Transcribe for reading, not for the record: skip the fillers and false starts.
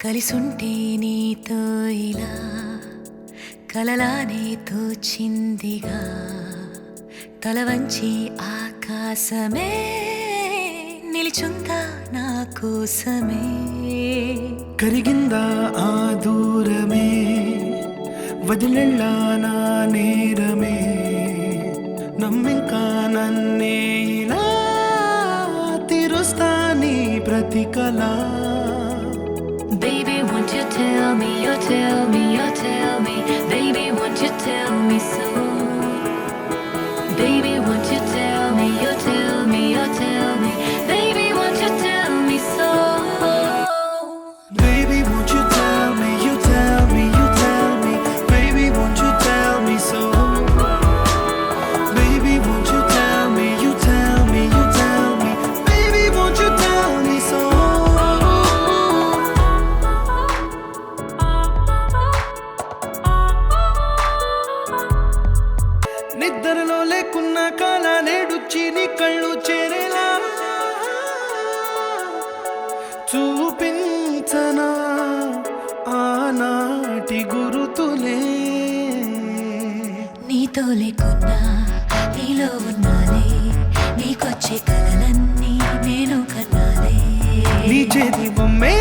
కలిసుంటే నీతో ఇలా కలలానే తోచిందిగా తల వంచి ఆకాశమే నిలిచుందా నా కోసమే కరిగిందా ఆ దూరమే వదిలెళ్ళా నా నేరమే నమ్మింకా నన్నే ఇలా తీరుస్తా నీ ప్రతి కళ Baby, won't you tell me, you tell me, you tell me Baby, won't you tell me so Baby, won't you tell me, you tell me, you tell me Baby, won't you tell me so Baby, won't you tell me, you tell me, you tell me Baby, won't you tell me so Baby, won't you tell me, you tell me, you tell me Baby, won't you tell me so నిద్రలో లేకున్న కాల నేడుచ్చి నీ కళ్ళు చేరేలా చూపించనా ఆనాటి గురుతులే నీతో లేకున్నా నీలో ఉన్నాలే నీకొచ్చే కలలన్నీ నేను కన్నాలే నీ చేతి బొమ్మే